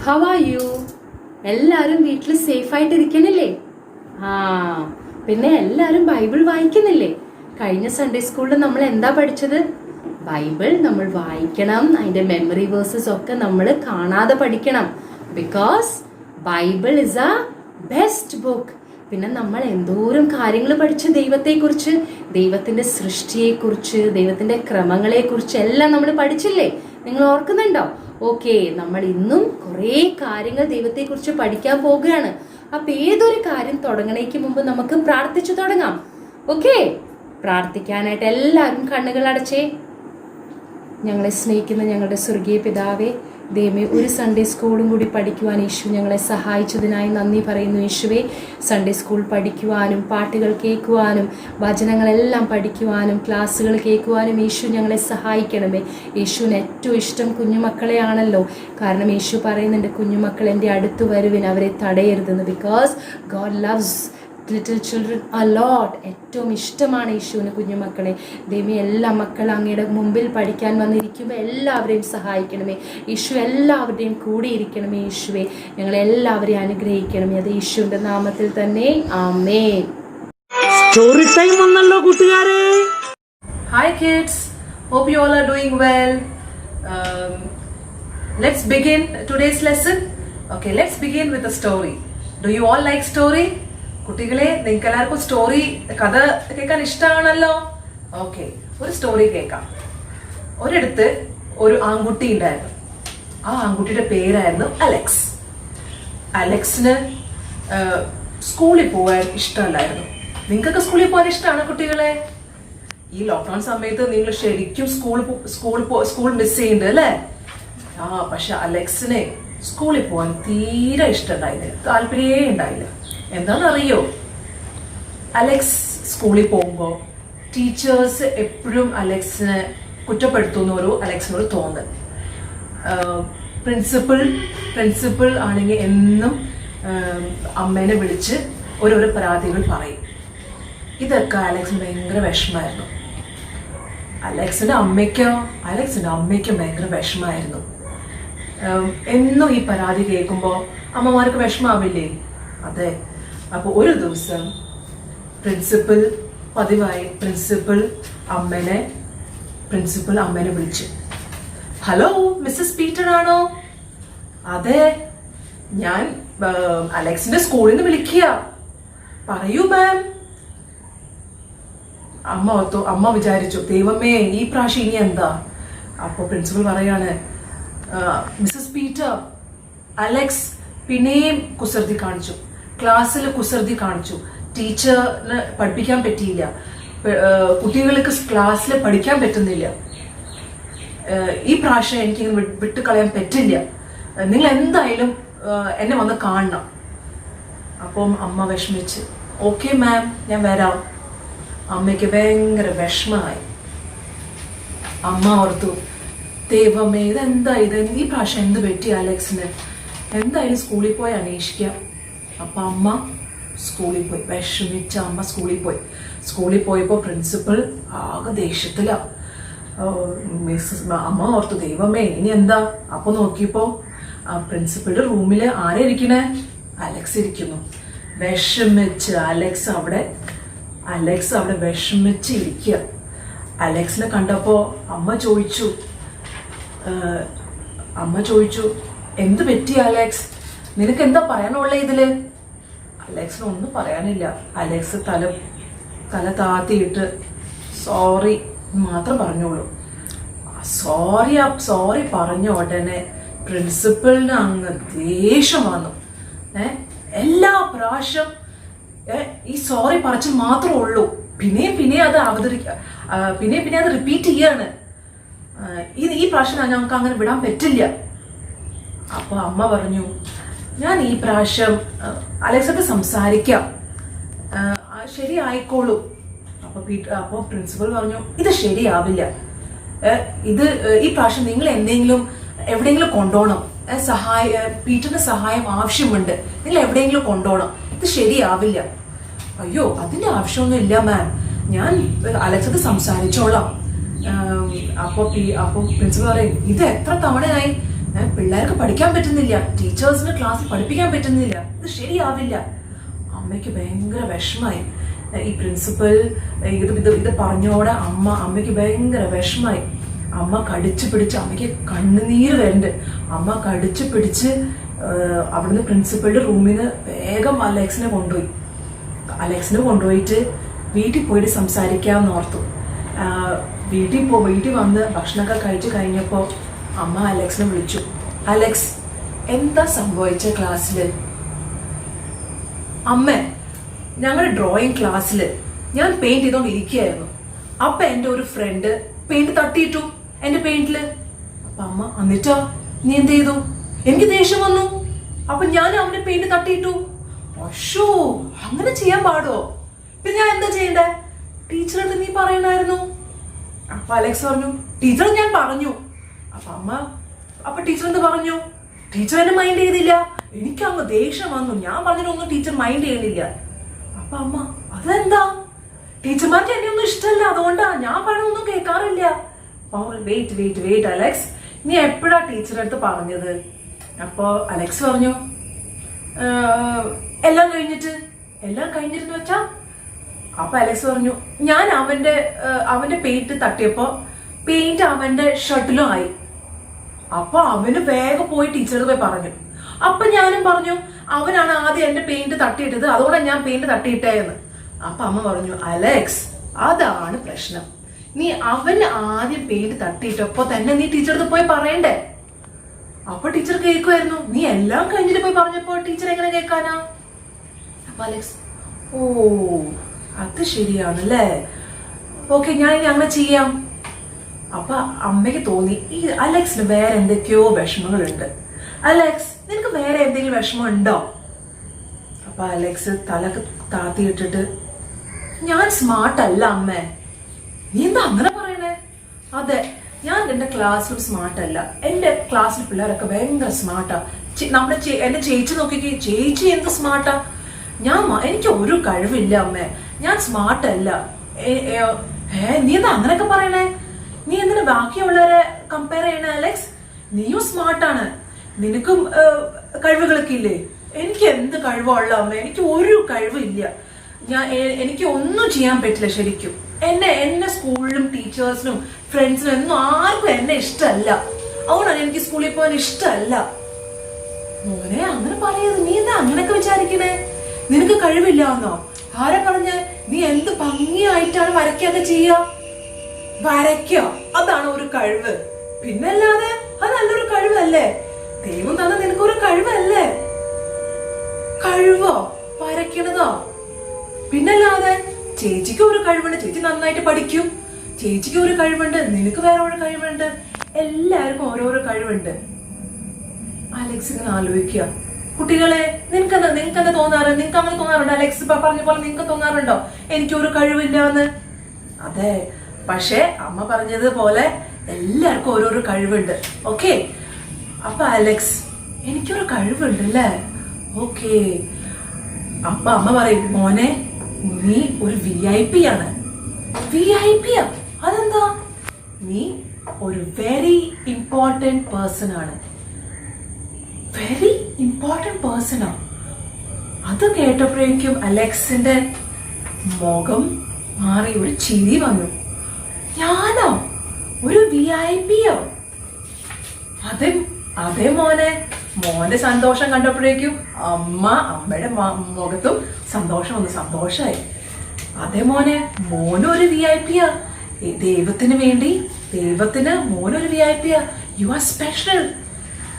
How are you? എല്ലാവരും വീട്ടിൽ safe ആയിട്ട് ഇരിക്കണില്ലേ? പിന്നെ എല്ലാവരും ബൈബിൾ വായിക്കുന്നില്ലേ? കഴിഞ്ഞ സൺഡേ സ്കൂളിൽ നമ്മൾ എന്താ പഠിച്ചത്? ബൈബിൾ നമ്മൾ വായിക്കണം, അതിന്റെ മെമ്മറി വേഴ്സസ് ഒക്കെ നമ്മൾ കാണാതെ പഠിക്കണം. Because Bible is A best book. പിന്നെ നമ്മൾ എന്തോരം കാര്യങ്ങൾ പഠിച്ചു ദൈവത്തെക്കുറിച്ച്, ദൈവത്തിന്റെ സൃഷ്ടിയെക്കുറിച്ച്, ദൈവത്തിന്റെ ക്രമങ്ങളെക്കുറിച്ച് എല്ലാം നമ്മൾ പഠിച്ചില്ലേ? നിങ്ങൾ ഓർക്കുന്നുണ്ടോ? ഓക്കെ, നമ്മൾ ഇന്നും കുറേ കാര്യങ്ങൾ ദൈവത്തെക്കുറിച്ച് പഠിക്കാൻ പോകുകയാണ്. അപ്പൊ ഏതൊരു കാര്യം തുടങ്ങണേക്ക് മുമ്പ് നമുക്ക് പ്രാർത്ഥിച്ചു തുടങ്ങാം. ഓക്കെ, പ്രാർത്ഥിക്കാനായിട്ട് എല്ലാവരും കണ്ണുകൾ അടച്ചേ. ഞങ്ങളെ സ്നേഹിക്കുന്ന ഞങ്ങളുടെ സ്വർഗീയ പിതാവേ, ദൈവമേ, ഒരു സൺഡേ സ്കൂളും കൂടി പഠിക്കുവാൻ യേശു ഞങ്ങളെ സഹായിച്ചതിനായി നന്ദി പറയുന്നു. യേശുവേ, സൺഡേ സ്കൂൾ പഠിക്കുവാനും പാട്ടുകൾ കേൾക്കുവാനും വചനങ്ങളെല്ലാം പഠിക്കുവാനും ക്ലാസ്സുകൾ കേൾക്കുവാനും യേശു ഞങ്ങളെ സഹായിക്കണമേ. യേശുവിന് ഏറ്റവും ഇഷ്ടം കുഞ്ഞുമക്കളെയാണല്ലോ. കാരണം യേശു പറയുന്നുണ്ട്, കുഞ്ഞുമക്കൾ എൻ്റെ അടുത്ത് വരുവിൻ, അവരെ തടയരുതെന്ന്. Because God loves little children a lot. ഏറ്റവും ഇഷ്ടമാണ് യേശുവിന് കുഞ്ഞുമക്കളെ. ദൈവമേ, എല്ലാ മക്കളും അങ്ങയുടെ മുമ്പിൽ പഠിക്കാൻ വന്നിരിക്കുമ്പോൾ എല്ലാവരെയും സഹായിക്കണമേ. യേശു എല്ലാവരുടെയും കൂടെ ഇരിക്കണമേ. യേശുവെ, ഞങ്ങളെല്ലാവരെയും അനുഗ്രഹിക്കണമേ. അത് യേശുവിന്റെ നാമത്തിൽ തന്നെ, ആമേൻ. സ്റ്റോറി ടൈം വന്നല്ലോ കൂട്ടുകാരെ. Hi kids, hope you all are doing well. Let's begin today's lesson. Okay, let's begin with a story. Do you all like story? കുട്ടികളെ, നിങ്ങൾക്ക് എല്ലാവർക്കും സ്റ്റോറി, കഥ കേൾക്കാൻ ഇഷ്ടമാണല്ലോ. ഓക്കെ, ഒരു സ്റ്റോറി കേൾക്കാം. ഒരിടത്ത് ഒരു ആൺകുട്ടി ഉണ്ടായിരുന്നു. ആ ആൺകുട്ടിയുടെ പേരായിരുന്നു അലക്സ്. അലക്സിന് സ്കൂളിൽ പോകാൻ ഇഷ്ടമല്ലായിരുന്നു. നിങ്ങൾക്കൊക്കെ സ്കൂളിൽ പോകാൻ ഇഷ്ടമാണ് കുട്ടികളെ? ഈ ലോക്ക്ഡൌൺ സമയത്ത് നിങ്ങൾ ശരിക്കും സ്കൂൾ മിസ് ചെയ്യുന്നുണ്ട് അല്ലേ? പക്ഷെ അലക്സിനെ സ്കൂളിൽ പോകാൻ തീരെ ഇഷ്ടമുണ്ടായില്ല, താല്പര്യമേ ഉണ്ടായില്ല. എന്താണെന്നറിയോ? അലക്സ് സ്കൂളിൽ പോകുമ്പോൾ ടീച്ചേഴ്സ് എപ്പോഴും അലക്സിനെ കുറ്റപ്പെടുത്തുന്ന അലക്സിനോട് തോന്നുന്നു. പ്രിൻസിപ്പൽ ആണെങ്കിൽ എന്നും അമ്മേനെ വിളിച്ച് ഓരോരോ പരാതികൾ പറയും. ഇതൊക്കെ അലക്സിന് ഭയങ്കര വിഷമായിരുന്നു. അലക്സിന്റെ അമ്മയ്ക്കും ഭയങ്കര വിഷമായിരുന്നു. എന്നും ഈ പരാതി കേൾക്കുമ്പോൾ അമ്മമാർക്ക് വിഷമാവില്ലേ? അതെ. അപ്പോൾ ഒരു ദിവസം പ്രിൻസിപ്പൽ അമ്മേനെ വിളിച്ചു. ഹലോ, മിസ്സസ് പീറ്റർ ആണോ? അതെ, ഞാൻ അലക്സിന്റെ സ്കൂളിൽ നിന്ന് വിളിക്കുക. പറയൂ മാം. അമ്മ വിചാരിച്ചു, ദൈവമേ, ഈ പ്രാവശ്യം ഇനി എന്താ? അപ്പൊ പ്രിൻസിപ്പൽ പറയാണ്, മിസ്സസ് പീറ്റർ, അലക്സ് പിന്നെയും കുസൃതി കാണിച്ചു, ക്ലാസ്സിൽ കുസൃതി കാണിച്ചു, ടീച്ചറിന് പഠിപ്പിക്കാൻ പറ്റിയില്ല, കുട്ടികൾക്ക് ക്ലാസ്സിൽ പഠിക്കാൻ പറ്റുന്നില്ല. ഈ പ്രാവശ്യം എനിക്ക് വിട്ടുകളയാൻ പറ്റില്ല. നിങ്ങൾ എന്തായാലും എന്നെ വന്ന് കാണണം. അപ്പം അമ്മ വിഷമിച്ച്, ഓക്കെ മാം, ഞാൻ വരാം. അമ്മയ്ക്ക് ഭയങ്കര വിഷമമായി. അമ്മ ഓർത്തു, ദൈവമേ, ഇതെന്താ ഈ പ്രാവശ്യം എന്ത് പറ്റി അലക്സിന്? എന്തായാലും സ്കൂളിൽ പോയി അന്വേഷിക്കാം. അപ്പൊ അമ്മ സ്കൂളിൽ പോയി, വിഷമിച്ച അമ്മ സ്കൂളിൽ പോയപ്പോൾ പ്രിൻസിപ്പൽ ആകെ ദേഷ്യത്തില. അമ്മ ഓർത്തു, ദൈവമേ, ഇനി എന്താ? അപ്പൊ നോക്കിയപ്പോ പ്രിൻസിപ്പളുടെ റൂമില് ആരെ ഇരിക്കണേ? അലക്സ് ഇരിക്കുന്നു. വിഷമിച്ച് അലക്സ് അവിടെ വിഷമിച്ച് ഇരിക്കുക. അലക്സിനെ കണ്ടപ്പോ അമ്മ ചോദിച്ചു, എന്ത് പറ്റി അലക്സ്? നിനക്ക് എന്താ പറയാനുള്ള ഇതില്? അലക്സിന് ഒന്നും പറയാനില്ല. അലക്സ് തല താത്തിയിട്ട് സോറി മാത്രം പറഞ്ഞോളൂ. സോറി പറഞ്ഞ ഉടനെ പ്രിൻസിപ്പലിന് അങ്ങ് ദേഷ്യം വന്നു. എല്ലാ പ്രാവശ്യം ഈ സോറി പറച്ചിൽ മാത്രമേ ഉള്ളൂ. പിന്നെയും അത് റിപ്പീറ്റ് ചെയ്യാണ്. ഈ പ്രാവശ്യം ഞങ്ങൾക്ക് അങ്ങനെ വിടാൻ പറ്റില്ല. അപ്പൊ അമ്മ പറഞ്ഞു, ഞാൻ ഈ പ്രാവശ്യം അലക്സോട് സംസാരിക്കാം, ശരിയായിക്കോളൂ. അപ്പൊ പ്രിൻസിപ്പൽ പറഞ്ഞു, ഇത് ശരിയാവില്ല. ഈ പ്രാവശ്യം നിങ്ങൾ എവിടെയെങ്കിലും കൊണ്ടുപോകണം. പീറ്ററിന്റെ സഹായം ആവശ്യമുണ്ട്. നിങ്ങൾ എവിടെയെങ്കിലും കൊണ്ടുപോകണം. ഇത് ശരിയാവില്ല. അയ്യോ, അതിന്റെ ആവശ്യമൊന്നും ഇല്ല മാം, ഞാൻ അലക്സോട് സംസാരിച്ചോളാം. അപ്പൊ പ്രിൻസിപ്പൽ പറയും, ഇത് എത്ര തവണയായി പിള്ളേർക്ക് പഠിക്കാൻ പറ്റുന്നില്ല, ടീച്ചേഴ്സിന് ക്ലാസ് പഠിപ്പിക്കാൻ പറ്റുന്നില്ല, ഇത് ശരിയാവില്ല. അമ്മയ്ക്ക് ഭയങ്കര വിഷമായി. ഈ പ്രിൻസിപ്പൽ ഇത് പറഞ്ഞോടെ അമ്മയ്ക്ക് ഭയങ്കര വിഷമായി. അമ്മ കടിച്ചു പിടിച്ച്, അമ്മയ്ക്ക് കണ്ണുനീര് വരുന്നുണ്ട്. അമ്മ കടിച്ചു പിടിച്ച് അവിടുന്ന് പ്രിൻസിപ്പളുടെ റൂമിന് വേഗം അലക്സിനെ കൊണ്ടുപോയിട്ട് വീട്ടിൽ പോയിട്ട് സംസാരിക്കാമെന്ന് ഓർത്തു. വീട്ടിൽ വന്ന് ഭക്ഷണമൊക്കെ കഴിച്ചു കഴിഞ്ഞപ്പോൾ അമ്മ അലക്സിനെ വിളിച്ചു. അലക്സ്, എന്താ സംഭവിച്ച ക്ലാസ്സിൽ? അമ്മ, ഞങ്ങളുടെ ഡ്രോയിങ് ക്ലാസ്സിൽ ഞാൻ പെയിന്റ് ചെയ്തോണ്ടിരിക്കുകയായിരുന്നു. അപ്പൊ എന്റെ ഒരു ഫ്രണ്ട് പെയിന്റ് തട്ടിയിട്ടു എന്റെ പെയിന്റില്. അപ്പൊ അമ്മ, എന്നിട്ടോ നീ എന്ത് ചെയ്തു? എനിക്ക് ദേഷ്യം വന്നു. അപ്പൊ ഞാൻ അവന്റെ പെയിന്റ് തട്ടിയിട്ടു. അശോ, അങ്ങനെ ചെയ്യാൻ പാടോ? പിന്നെ ഞാൻ എന്താ ചെയ്യണ്ടേ? ടീച്ചറോട് നീ പറയണായിരുന്നു. അപ്പൊ അലക്സ് പറഞ്ഞു, ടീച്ചർ ഞാൻ പറഞ്ഞു. അപ്പൊ ടീച്ചർ എന്ത് പറഞ്ഞു? ടീച്ചർ എന്നെ മൈൻഡ് ചെയ്തില്ല. എനിക്ക് അങ്ങ് ദേഷ്യം വന്നു. ഞാൻ പറഞ്ഞിട്ടൊന്നും ടീച്ചർ മൈൻഡ് ചെയ്യണില്ല. അപ്പൊ അമ്മ, അതെന്താ? ടീച്ചർമാർക്ക് എന്നെ ഒന്നും ഇഷ്ടമല്ല, അതുകൊണ്ടാ ഞാൻ പറഞ്ഞൊന്നും കേൾക്കാറില്ല. വെയിറ്റ് അലക്സ്, നീ എപ്പോഴാ ടീച്ചറുടെ അടുത്ത് പറഞ്ഞത്? അപ്പൊ അലക്സ് പറഞ്ഞു, എല്ലാം കഴിഞ്ഞിട്ട് വെച്ചാ? അപ്പൊ അലക്സ് പറഞ്ഞു, ഞാൻ അവന്റെ പെയിന്റ് തട്ടിയപ്പോ പെയിന്റ് അവന്റെ ഷർട്ടിലും ആയി. അപ്പൊ അവന് വേഗം പോയി ടീച്ചറുടെ പോയി പറഞ്ഞു. അപ്പൊ ഞാനും പറഞ്ഞു, അവനാണ് ആദ്യം എന്റെ പെയിന്റ് തട്ടിയിട്ടത്, അതുകൊണ്ടാണ് ഞാൻ പെയിന്റ് തട്ടിയിട്ടേന്ന്. അപ്പൊ അമ്മ പറഞ്ഞു, അലക്സ്, അതാണ് പ്രശ്നം. നീ അവന് ആദ്യം പെയിന്റ് തട്ടിയിട്ടപ്പോ തന്നെ നീ ടീച്ചറുടെ പോയി പറയണ്ടേ? അപ്പൊ ടീച്ചർ കേൾക്കുമായിരുന്നു. നീ എല്ലാം കഴിഞ്ഞിട്ട് പോയി പറഞ്ഞപ്പോ ടീച്ചർ എങ്ങനെ കേൾക്കാനാ? അപ്പൊ അലക്സ്, ഓ അത് ശരിയാണല്ലേ, ഓക്കെ, ഞാൻ ഇനി അങ്ങനെ ചെയ്യാം. അപ്പൊ അമ്മയ്ക്ക് തോന്നി ഈ അലക്സിന് വേറെ എന്തൊക്കെയോ വിഷമങ്ങളുണ്ട്. അലക്സ്, നിനക്ക് വേറെ എന്തെങ്കിലും വിഷമം ഉണ്ടോ? അപ്പൊ അലക്സ് തലക്ക് താത്തിയിട്ടിട്ട്, ഞാൻ സ്മാർട്ട് അല്ല അമ്മേ. നീ എന്താ അങ്ങനെ പറയണേ? അതെ, ഞാൻ എന്റെ ക്ലാസ്സിലും സ്മാർട്ട് അല്ല. എന്റെ ക്ലാസ്സിൽ പിള്ളേരൊക്കെ ഭയങ്കര സ്മാർട്ടാ. എന്റെ ചേച്ചി നോക്കിക്കേ, ചേച്ചി എന്ത് സ്മാർട്ടാ. എനിക്ക് ഒരു കഴിവില്ല അമ്മേ, ഞാൻ സ്മാർട്ട് അല്ല. നീ എന്താ അങ്ങനെയൊക്കെ പറയണേ? നീ എന്തിനാ ബാക്കിയുള്ളവരെ കമ്പയർ ചെയ്യണേ? അലക്സ്, നീയും സ്മാർട്ടാണ്, നിനക്കും കഴിവുകളൊക്കെ ഇല്ലേ. എനിക്ക് എന്ത് കഴിവുള്ള അമ്മ? എനിക്ക് ഒരു കഴിവില്ല. എനിക്ക് ഒന്നും ചെയ്യാൻ പറ്റില്ല ശരിക്കും. എന്നെ സ്കൂളിലും ടീച്ചേഴ്സിനും ഫ്രണ്ട്സിനും ഒന്നും ആർക്കും എന്നെ ഇഷ്ടമല്ല. അതുകൊണ്ടാണ് എനിക്ക് സ്കൂളിൽ പോകാൻ ഇഷ്ടമല്ല. മോനെ, അങ്ങനെ പറയരുത്. നീ എന്താ അങ്ങനെയൊക്കെ വിചാരിക്കണേ? നിനക്ക് കഴിവില്ല എന്നോ? ആരെ പറഞ്ഞ? നീ എന്ത് ഭംഗിയായിട്ടാണ് വരയ്ക്കൊക്കെ ചെയ്യുക. വരയ്ക്കോ, അതാണ് ഒരു കഴിവ്. പിന്നല്ലാതെ അത് നല്ലൊരു കഴിവല്ലേ? ദൈവം തന്നെ നിനക്കൊരു കഴിവല്ലേ? കഴിവോ? വരയ്ക്കണതോ? പിന്നല്ലാതെ ചേച്ചിക്ക് ഒരു കഴിവുണ്ട്, ചേച്ചി നന്നായിട്ട് പഠിക്കും. ചേച്ചിക്ക് ഒരു കഴിവുണ്ട്, നിനക്ക് വേറെ ഒരു കഴിവുണ്ട്. എല്ലാവർക്കും ഓരോരോ കഴിവുണ്ട്. അലക്സ് ഇങ്ങനെ ആലോചിക്കുക. കുട്ടികളെ, നിനക്ക് എന്താ തോന്നാറ്? നിനക്ക് അങ്ങനെ തോന്നാറുണ്ടോ? അലക്സ് പറഞ്ഞ പോലെ നിനക്ക് തോന്നാറുണ്ടോ എനിക്കൊരു കഴിവില്ല എന്ന്? അതെ, പക്ഷെ അമ്മ പറഞ്ഞതുപോലെ എല്ലാവർക്കും ഓരോരോ കഴിവുണ്ട്. ഓക്കെ, അപ്പൊ അലക്സ്, എനിക്കൊരു കഴിവുണ്ട് അല്ലേ? ഓക്കെ. അപ്പൊ അമ്മ പറയും, മോനെ, നീ ഒരു VIP ആണ്. VIP യാ? അതെന്താ? നീ ഒരു വെരി ഇമ്പോർട്ടന്റ് പേഴ്സൺ ആണ്. വെരി ഇമ്പോർട്ടന്റ് പേഴ്സണോ? അത് കേട്ടപ്പോഴേക്കും അലക്സിന്റെ മുഖം മാറി, ഒരു ചിരി വന്നു. ഞാനോ ഒരു VIP യോ? അതെ മോന്റെ സന്തോഷം കണ്ടപ്പോഴേക്കും അമ്മയുടെ മുഖത്തും സന്തോഷം വന്നു. സന്തോഷായി. അതെ മോനും ഒരു VIP യാ. ദൈവത്തിന് മോനൊരു VIP യാ. You are special.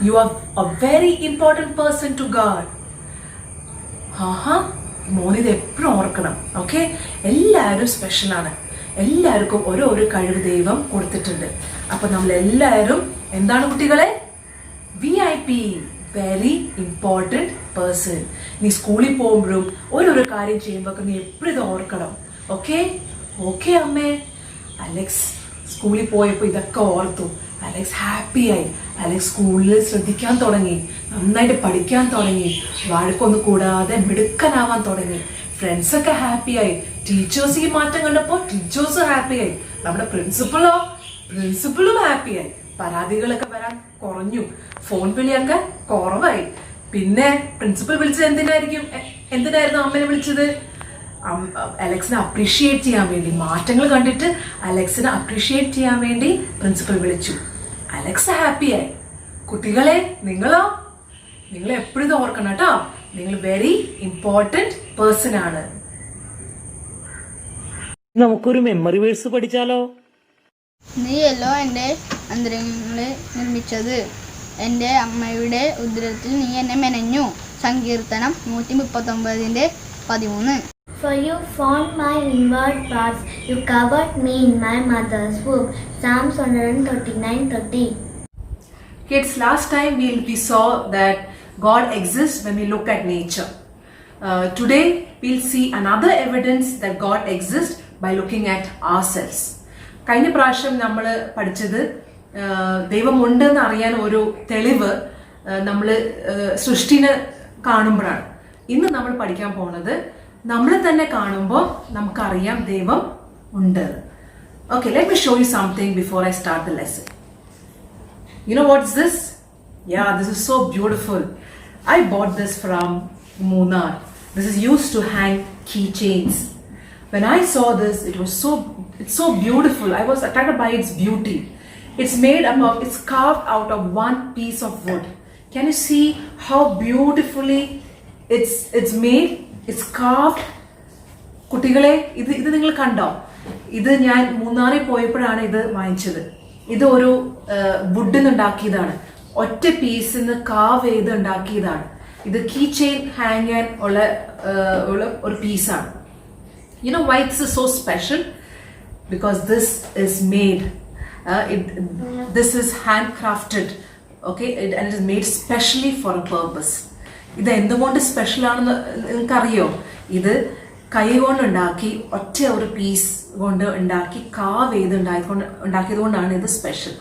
You are a very important person to God. മോനിത് എപ്പോഴും ഓർക്കണം. ഓക്കെ, എല്ലാവരും സ്പെഷ്യലാണ്. എല്ലാവർക്കും ഓരോരോ കഴിവ് ദൈവം കൊടുത്തിട്ടുണ്ട്. അപ്പൊ നമ്മൾ എല്ലാവരും എന്താണ് കുട്ടികളെ? VIP, very important person. നീ സ്കൂളിൽ പോകുമ്പോഴും ഓരോരോ കാര്യം ചെയ്യുമ്പോൾ നീ എപ്പോഴും ഇത് ഓർക്കണം. ഓക്കെ അമ്മേ. അലക്സ് സ്കൂളിൽ പോയപ്പോൾ ഇതൊക്കെ ഓർത്തു. അലക്സ് ഹാപ്പിയായി. അലക്സ് സ്കൂളിൽ ശ്രദ്ധിക്കാൻ തുടങ്ങി, നന്നായിട്ട് പഠിക്കാൻ തുടങ്ങി, വഴക്കൊന്നും കൂടാതെ മിടുക്കനാവാൻ തുടങ്ങി. ഫ്രണ്ട്സൊക്കെ ഹാപ്പിയായി. ടീച്ചേഴ്സ് ഈ മാറ്റം കണ്ടപ്പോൾ ടീച്ചേഴ്സും ഹാപ്പിയായി. നമ്മുടെ പ്രിൻസിപ്പളും ഹാപ്പിയായി. പരാതികളൊക്കെ വരാൻ കുറഞ്ഞു, ഫോൺ വിളിയൊക്കെ കുറവായി. പിന്നെ പ്രിൻസിപ്പൽ വിളിച്ചത് എന്തിനായിരുന്നു അമ്മനെ വിളിച്ചത്? അലക്സിനെ അപ്രീഷിയേറ്റ് ചെയ്യാൻ വേണ്ടി, മാറ്റങ്ങൾ കണ്ടിട്ട് അലക്സിനെ അപ്രീഷിയേറ്റ് ചെയ്യാൻ വേണ്ടി പ്രിൻസിപ്പൽ വിളിച്ചു. അലക്സ് ഹാപ്പിയായി. കുട്ടികളെ നിങ്ങൾ എപ്പോഴും ഇത് ഓർക്കണം കേട്ടോ, നിങ്ങൾ വെരി ഇമ്പോർട്ടന്റ് പേഴ്സൺ ആണ്. നമുക്കൊരു മെമ്മറി വേഴ്സ് പഠിച്ചാലോ? നീയല്ലോ എൻ്റെ അന്തരംഗങ്ങളെ നിർമ്മിച്ചത്, എൻ്റെ അമ്മയുടെ ഉദരത്തിൽ നീ എന്നെ മെനഞ്ഞു. സങ്കീർത്തനം 139:13. For you formed my inward parts, you covered me in my mother's womb. Psalms 139:30. Kids, last time we saw that God exists when we look at nature. Today we'll see another evidence that God exists by looking at ourselves. കഴിഞ്ഞ പ്രാവശ്യം നമ്മൾ പഠിച്ചത് ദൈവമുണ്ടെന്ന് അറിയാൻ ഒരു തെളിവ് നമ്മൾ സൃഷ്ടിനെ കാണുമ്പോഴാണ്. ഇന്ന് നമ്മൾ പഠിക്കാൻ പോകുന്നത് നമ്മൾ തന്നെ കാണുമ്പോൾ നമുക്കറിയാം ദൈവം ഉണ്ട്. Okay, let me show you something before I start the lesson. You know what's this? Yeah, this is so beautiful. I bought this from Munnar. This is used to hang keychains. When I saw this, it's so beautiful. I was attracted by its beauty. It's carved out of one piece of wood. Can you see how beautifully it's made? It's carved. കുട്ടികളെ ഇത് നിങ്ങൾ കണ്ടോ? ഇത് ഞാൻ മൂന്നാറിൽ പോയപ്പോഴാണ് ഇത് വാങ്ങിച്ചത്. ഇത് ഒരു വുഡിൽ ഉണ്ടാക്കിയതാണ്, ഒറ്റ പീസിൽ നിന്ന് കാവ് ചെയ്ത് ഉണ്ടാക്കിയതാണ്. ഇത് കീ ചെയിൻ ഹാങ് ചെയ്യാൻ ഉള്ള ഒരു പീസാണ്. You know why this is so special? Because this is made. This is handcrafted, okay, and it is made specially for a purpose. ഇത് എന്തുകൊണ്ട് സ്പെഷ്യൽ ആണെന്ന് നിങ്ങൾക്കറിയോ? ഇത് കൈ കൊണ്ട് ഉണ്ടാക്കി, ഒറ്റ ഒരു പീസ് കൊണ്ട് ഉണ്ടാക്കി, കാവ് ചെയ്ത് ഉണ്ടാക്കിയത് കൊണ്ടാണ് ഇത് special.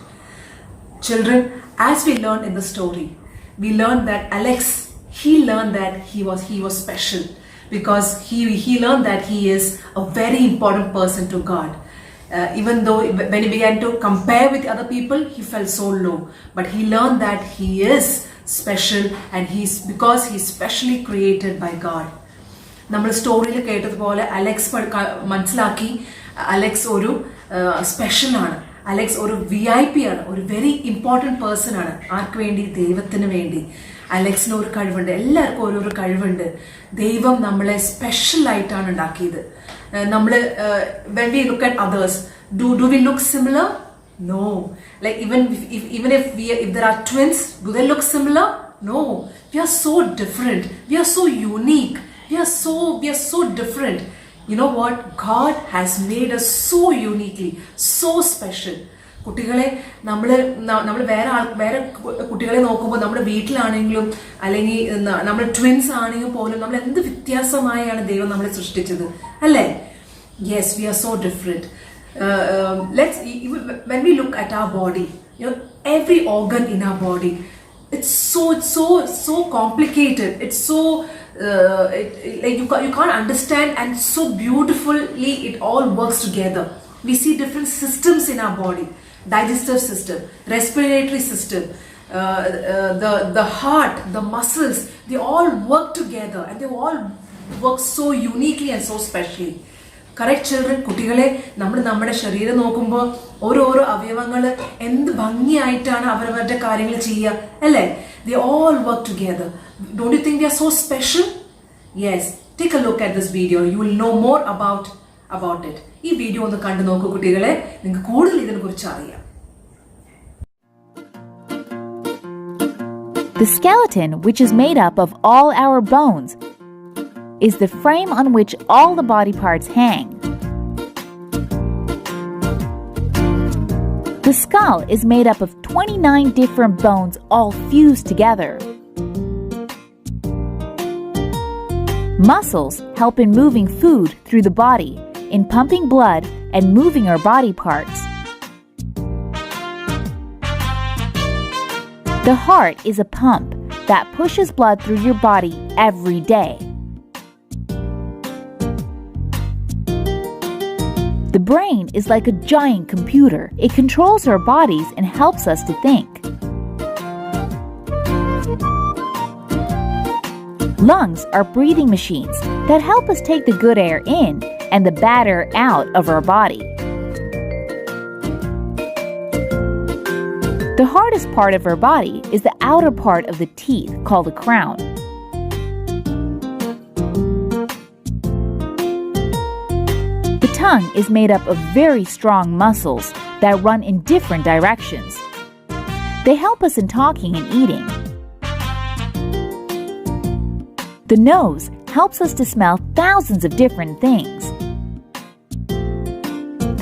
Children, as we learned in the story, we learned that Alex, he learned that he was special because he learned that he is a very important person to God. Even though when he began to compare with other people, he felt so low, but he learned that he is special and because he's specially created by God. നമ്മൾ സ്റ്റോറിയിൽ കേട്ടതുപോലെ Alex മനസ്സിലാക്കി, Alex ഒരു special ആണ്, Alex ഒരു VIP ആണ്, ഒരു very important person ആണ്. ആർക്ക് വേണ്ടി? ദൈവത്തിന് വേണ്ടി. അലക്സിന് ഒരു കഴിവുണ്ട്, എല്ലാവർക്കും ഓരോരോ കഴിവുണ്ട്. ദൈവം നമ്മളെ സ്പെഷ്യൽ ആയിട്ടാണ് ഉണ്ടാക്കിയത്. നമ്മൾ when we look at others, do we look similar? No. Like even if there are twins, do they look similar? No. We are so different. We are so unique. We are so different. You know what? God has made us so uniquely, so special. കുട്ടികളെ നമ്മൾ വേറെ കുട്ടികളെ നോക്കുമ്പോൾ നമ്മുടെ വീട്ടിലാണെങ്കിലും അല്ലെങ്കിൽ നമ്മുടെ twins ആണെങ്കിലും പോലും നമ്മൾ എന്ത് വ്യത്യാസമായാണ് ദൈവം നമ്മളെ സൃഷ്ടിച്ചത്, അല്ലേ? Yes, we are so different. When we look at our body, you know, every organ in our body, it's so complicated. It's so like you can't understand, and so beautifully it all works together. We see different systems in our body: digestive system, respiratory system, the heart, the muscles. They all work together, and they all work so uniquely and so specially. Correct, children? കുട്ടികളെ, നമ്മുടെ ശരീരം നോക്കുമ്പോൾ ഓരോരോ അവയവങ്ങൾ എന്ത് ഭംഗിയായിട്ടാണ് അവരവരുടെ കാര്യങ്ങൾ ചെയ്യുക, അല്ലേ? They all work together. Don't you think they are so special? Yes. Take a look at this video. You will know more about it. ഈ വീഡിയോ ഒന്ന് കണ്ടു നോക്കൂ കുട്ടികളെ, നിങ്ങൾക്ക് കൂടുതൽ ഇതിനെ കുറിച്ച് അറിയാം. The skeleton, which is made up of all our bones, is the frame on which all the body parts hang. The skull is made up of 29 different bones all fused together. Muscles help in moving food through the body, in pumping blood and moving our body parts. The heart is a pump that pushes blood through your body every day. The brain is like a giant computer. It controls our bodies and helps us to think. Lungs are breathing machines that help us take the good air in and the bad air out of our body. The hardest part of our body is the outer part of the teeth called the crown. The tongue is made up of very strong muscles that run in different directions. They help us in talking and eating. The nose helps us to smell thousands of different things.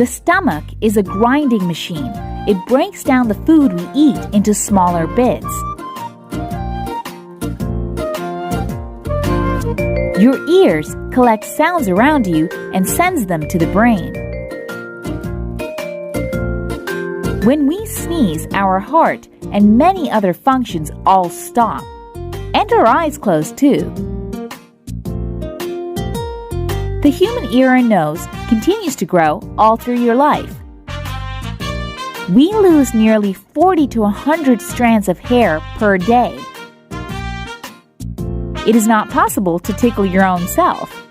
The stomach is a grinding machine. It breaks down the food we eat into smaller bits. Your ears collect sounds around you and sends them to the brain. When we sneeze, our heart and many other functions all stop. And our eyes close too. The human ear and nose continues to grow all through your life. We lose nearly 40 to 100 strands of hair per day. It is not possible to tickle your own self.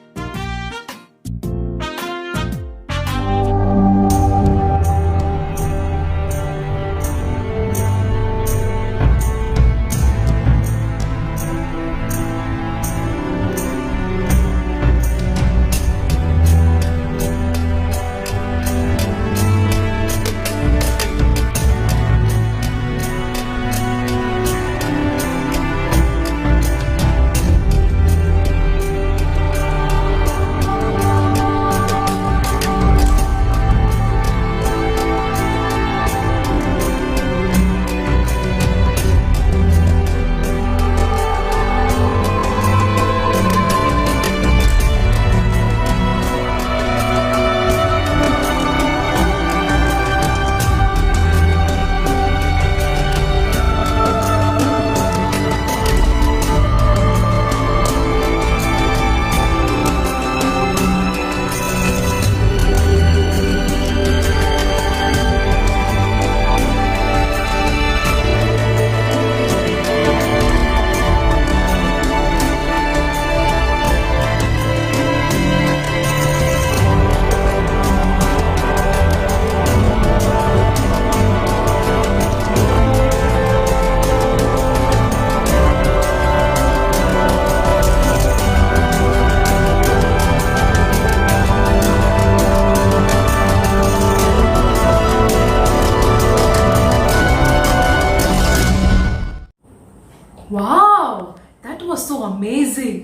Wow, that was so amazing.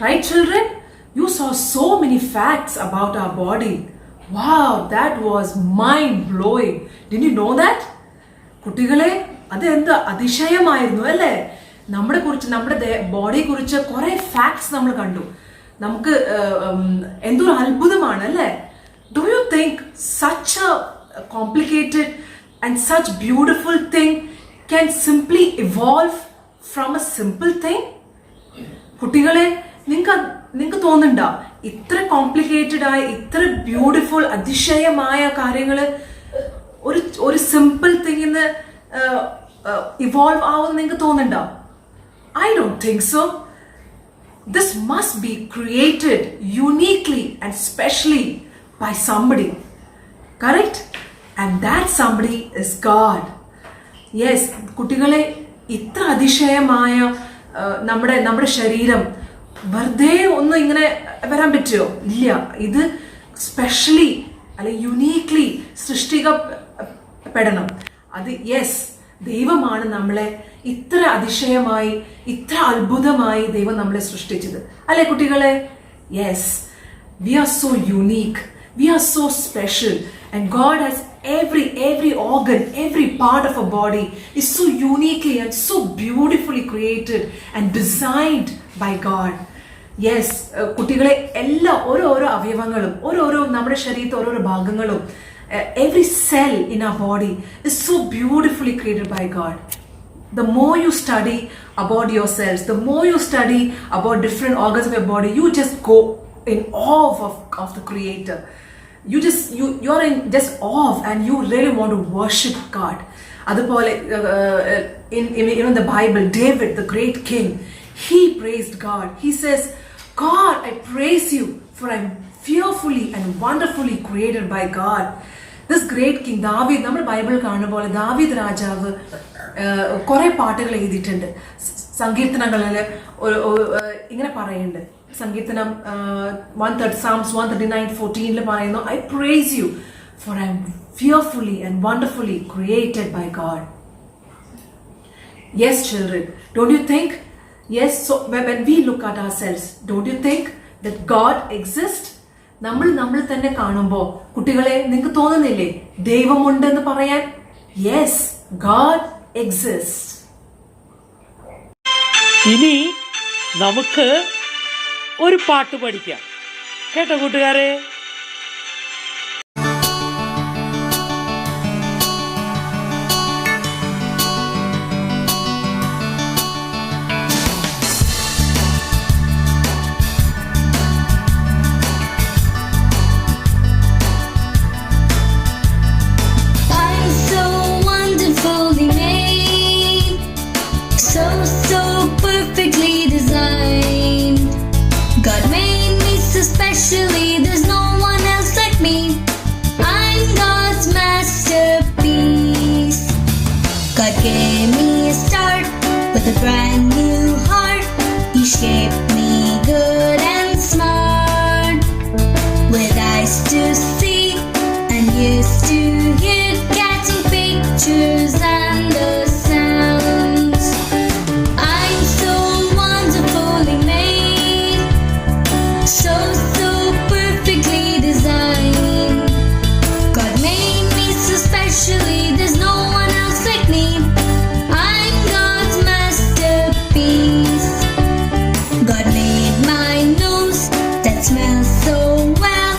Right, children? You saw so many facts about our body. Wow, that was mind-blowing. Didn't you know that? കുട്ടികളെ അത് എന്ത് അതിശയമായിരുന്നു അല്ലേ? നമ്മുടെ ബോഡിയെ കുറിച്ച് കുറെ facts നമ്മൾ കണ്ടു. നമുക്ക് എന്തൊരു അത്ഭുതമാണ് അല്ലേ? Do you think such a complicated and such beautiful thing can simply evolve from a simple thing? കുട്ടികളെ നിങ്ങൾക്ക് തോന്നുന്നുണ്ടോ ഇത്ര കോംപ്ലിക്കേറ്റഡ് ആയ ഇത്ര ബ്യൂട്ടിഫുൾ അതിശയമായ കാര്യങ്ങൾ ഒരു സിമ്പിൾ തിങ്ങിന്ന് ഇവോൾവ് ആവുമെന്ന് നിങ്ങൾക്ക് തോന്നുന്നുണ്ടോ? I don't think so. This must be created uniquely and specially by somebody. Correct? And that somebody is God. Yes, കുട്ടികളെ ഇത്ര അതിശയമായ നമ്മുടെ ശരീരം വെറുതെ ഒന്നും ഇങ്ങനെ വരാൻ പറ്റുമോ? ഇല്ല. ഇത് സ്പെഷ്യലി അല്ലെ യുണീക്ലി സൃഷ്ടിക്കപ്പെടണം. അത് യെസ്, ദൈവമാണ് നമ്മളെ ഇത്ര അതിശയമായി ഇത്ര അത്ഭുതമായി ദൈവം നമ്മളെ സൃഷ്ടിച്ചത് അല്ലെ കുട്ടികളെ? Yes, we are so unique, we are so special, and God has every organ, every part of our body is so uniquely and so beautifully created and designed by God. Yes, കുട്ടികളെ എല്ലാ ഓരോരോ അവയവങ്ങളും ഓരോരോ നമ്മുടെ ശരീരത്തെ ഓരോരോ ഭാഗങ്ങളും every cell in our body is so beautifully created by God. The more you study about yourselves, the more you study about different organs of your body, you just go in awe of the Creator. you're in just awe and you really want to worship God. അതുപോലെ in the Bible, David, the great king, he praised God. He says, God, I praise you for I'm fearfully and wonderfully created by God. This great king, ദാവീദ്, നമ്മൾ Bible കാണുന്ന പോലെ ദാവീദ് രാജാവ് കുറെ പാട്ടുകൾ എഴുതിയിട്ടുണ്ട്. സങ്കീർത്തനങ്ങളിൽ ഇങ്ങനെ പറയുന്നുണ്ട്. സങ്കീർത്തനം Psalms 139:14 പറയുന്നു, I praise you for I am fearfully and wonderfully created by God. Yes, children, don't you think? Yes, so when we look at ourselves, don't you think that God exists? നമ്മൾ തന്നെ കാണുമ്പോൾ കുട്ടികളെ നിങ്ങൾക്ക് തോന്നുന്നില്ലേ ദൈവമുണ്ടെന്ന് പറയാൻ? Yes, God exists. ഇനി നമുക്ക് ഒരു പാട്ട് പഠിക്കാം. കേട്ടോ കൂട്ടുകാരെ? I'm so wonderfully made, so perfectly designed. God made me so specially, there's no one else like me. I'm God's masterpiece. God gave me a start with a brand new heart. He shaped me good and smart, with eyes to see and ears to hear, catching pictures and the sounds. I'm so wonderfully made, so perfectly designed. God made me so specially, there's no one else like me. I'm God's masterpiece. God made my nose that smells so well,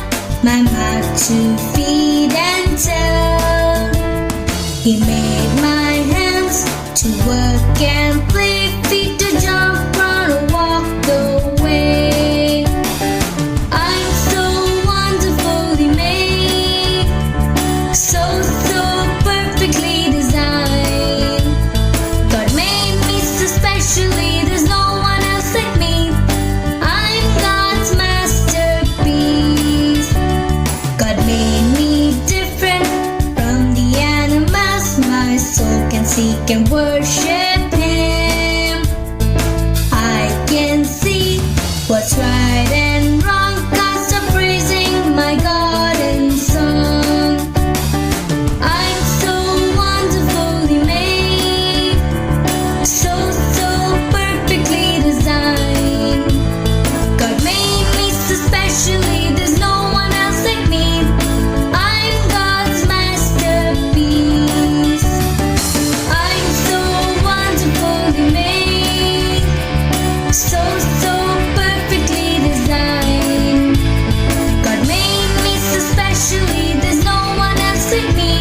my mouth to feed and tell. He made my hands to work and play, feet to jump, run or walk the way. I'm so wonderfully made, so perfectly designed. God made me so specially, there's no one else like me. I'm God's masterpiece. God made me different from the animals. My soul can seek and worship Him. I can see what's right and wrong, can't stop praising my God in song. I'm so wonderfully made, so perfectly designed. God made me so specially, there's no one else like me. I'm God's masterpiece. I'm so wonderfully made, so perfectly designed. God made me so specially, there's no one else like me.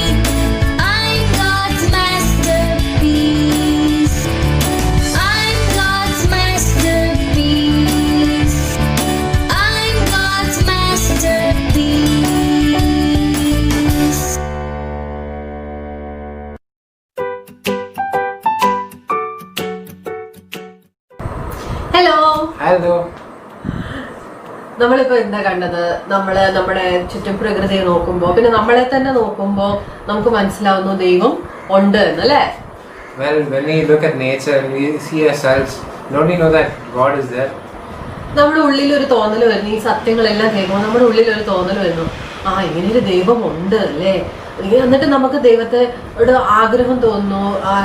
I'm God's masterpiece. I'm God's masterpiece. I'm God's masterpiece. Hello, hello. നമ്മളിപ്പോ എന്താ കണ്ടത്? നമ്മള് നമ്മുടെ ചുറ്റും പ്രകൃതിയെ നോക്കുമ്പോ, പിന്നെ നമ്മളെ തന്നെ നോക്കുമ്പോ നമുക്ക് മനസ്സിലാവുന്നു ദൈവം ഉണ്ട് എന്നല്ലേ? Well, when we look at nature and we see ourselves, don't we know that God is there? നമ്മുടെ ഉള്ളിൽ ഒരു തോന്നൽ വരുന്നു. ഈ സത്യങ്ങളെല്ലാം കേൾക്കുമ്പോൾ നമ്മുടെ ഉള്ളിൽ ഒരു തോന്നൽ വരുന്നു, ആ ഇങ്ങനെ ഒരു ദൈവം ഉണ്ട് അല്ലേ? എന്നിട്ട് നമുക്ക് ദൈവത്തെ ഒരു ആഗ്രഹം തോന്നുന്നു,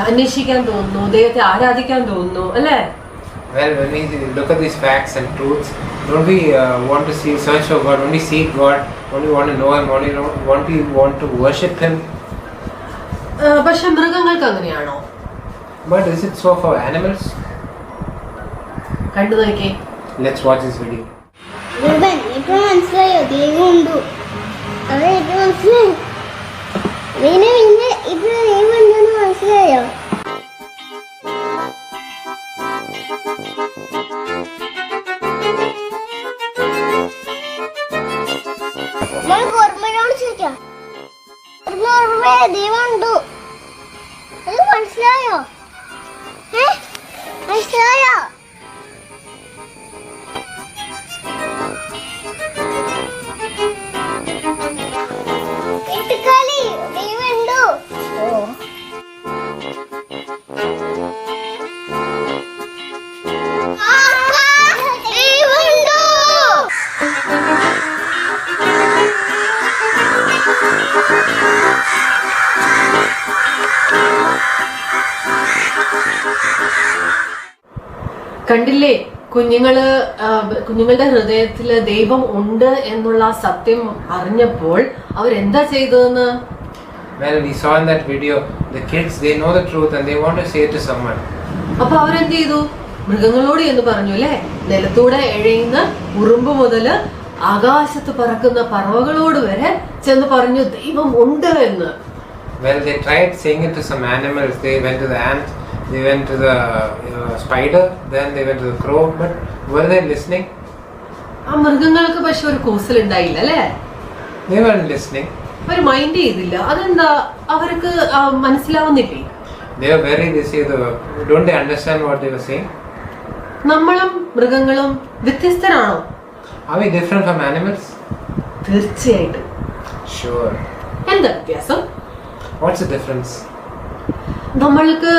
അന്വേഷിക്കാൻ തോന്നുന്നു, ദൈവത്തെ ആരാധിക്കാൻ തോന്നുന്നു അല്ലേ? Well, when we look at these facts and truths, don't we want to search for God? Don't we seek God? Don't we want to know Him? Don't we want to worship Him? പക്ഷെ മൃഗങ്ങൾക്ക് അങ്ങനെയാണോ? But is it so for animals? കണ്ടു നോക്കി. Let's watch this video. രൂപൻ, ഇപ്പൊ മനസ്സിലായോ ദൈവമുണ്ടു? അതെ, ഇപ്പൊ മനസ്സിലായോ? പിന്നെ ഇത് ദൈവമുണ്ടെന്ന് മനസ്സിലായോ? നമ്മൾ അമ്മയോട് ചോദിക്കാം. 100 രൂപ ദൈവം ഉണ്ടു. അത് മനസ്സിലായോ? മനസ്സിലായോ? വീട്ടുകാലി ദൈവം ഉണ്ടു. കണ്ടില്ലേ, കുഞ്ഞുങ്ങളുടെ ഹൃദയത്തില് ദൈവം ഉണ്ട് എന്നുള്ള സത്യം അറിഞ്ഞപ്പോൾ അവരെന്താ ചെയ്തതെന്ന്? Well, we saw in that video, the kids, they know the truth and they want to say it to someone. അപ്പൊ അവരെന്ത് ചെയ്തു? മൃഗങ്ങളോട് എന്ന് പറഞ്ഞു അല്ലെ, നിലത്തൂടെ എഴയുന്ന ഉറുമ്പ് മുതല് ആകാശത്ത് പറക്കുന്ന പറവകളോട് വരെ ചെന്ന് പറഞ്ഞു ദൈവം ഉണ്ട് എന്ന്. Well, they tried saying it to some animals. They went to the ant, they went to the spider, then they went to the crow. But were they listening? ആ മൃഗങ്ങൾക്ക് പക്ഷെ ഒരു കൂസലുണ്ടായില്ല അല്ലെ. They weren't listening. Our mind ചെയ്തില്ല. അതെന്താ? അവർക്ക് മനസ്സിലാവുന്നില്ലേ? They were very, they say, don't they understand what they were saying? നമ്മളും മൃഗങ്ങളും വ്യത്യസ്തരാണോ? Are we different from animals? തീർച്ചയായിട്ടും. Sure. എന്താ വ്യത്യാസം? What's the difference? നമ്മൾക്ക്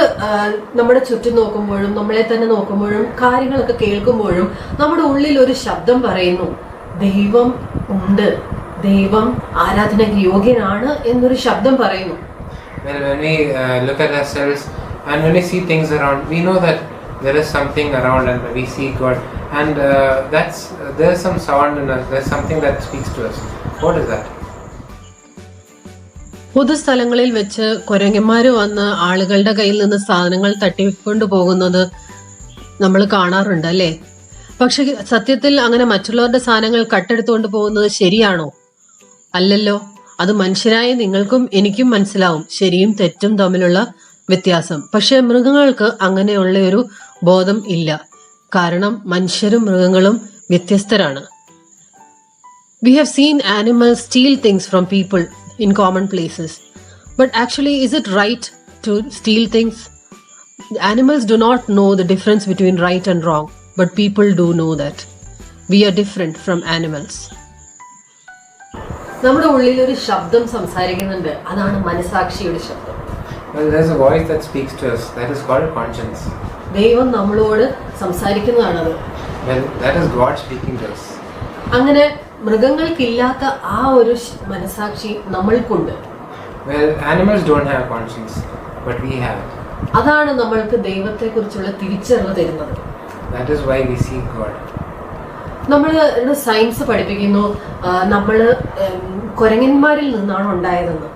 നമ്മുടെ ചുറ്റും നോക്കുമ്പോഴും നമ്മളെ തന്നെ നോക്കുമ്പോഴും കാര്യങ്ങളൊക്കെ കേൾക്കുമ്പോഴും നമ്മുടെ ഉള്ളിൽ ഒരു ശബ്ദം പറയുന്നു, ദൈവം ഉണ്ട്, ദൈവം ആരാധനയ്ക്ക് യോഗ്യനാണ് എന്നൊരു ശബ്ദം പറയുന്നു. Well, when we look at ourselves and when we see things around, we know that there is something around and we see God, and there's some sound in us, there's something that speaks to us. What is that? പൊതുസ്ഥലങ്ങളിൽ വെച്ച് കുരങ്ങന്മാര് വന്ന് ആളുകളുടെ കയ്യിൽ നിന്ന് സാധനങ്ങൾ തട്ടിക്കൊണ്ടു പോകുന്നത് നമ്മൾ കാണാറുണ്ട് അല്ലേ? പക്ഷെ സത്യത്തിൽ അങ്ങനെ മറ്റുള്ളവരുടെ സാധനങ്ങൾ കട്ടെടുത്തുകൊണ്ട് പോകുന്നത് ശരിയാണോ? അല്ലല്ലോ. അത് മനുഷ്യരായ നിങ്ങൾക്കും എനിക്കും മനസ്സിലാവും ശരിയും തെറ്റും തമ്മിലുള്ള വ്യത്യാസം. പക്ഷെ മൃഗങ്ങൾക്ക് അങ്ങനെയുള്ള ഒരു ബോധം ഇല്ല. കാരണം മനുഷ്യരും മൃഗങ്ങളും വ്യത്യസ്തരാണ്. We have seen animals steal things from people in common places. But actually, is it right to steal things? Animals do not know the difference between right and wrong, but people do know that. We are different from animals. നമ്മുടെ ഉള്ളിൽ ഒരു ശബ്ദം സംസാരിക്കുന്നുണ്ട്. അതാണ് മനസാക്ഷിയുടെ ശബ്ദം. Well, there's a voice that speaks to us. That is called conscience. ദൈവം നമ്മളോട് സംസാരിക്കുന്നതാണത്. Well, that is God speaking to us. അങ്ങനെ മൃഗങ്ങൾക്കില്ലാത്ത ആ ഒരു മനസാക്ഷി നമ്മൾക്കുണ്ട്. Well, animals don't have conscience, but we have. അതാണ് നമ്മൾക്ക് ദൈവത്തെ കുറിച്ചുള്ള തിരിച്ചറിവ് തരുന്നത്. That is why we see God. നമ്മൾ സയൻസ് പഠിപ്പിക്കുന്നു നമ്മള് കുരങ്ങന്മാരിൽ നിന്നാണ് ഉണ്ടായതെന്ന്.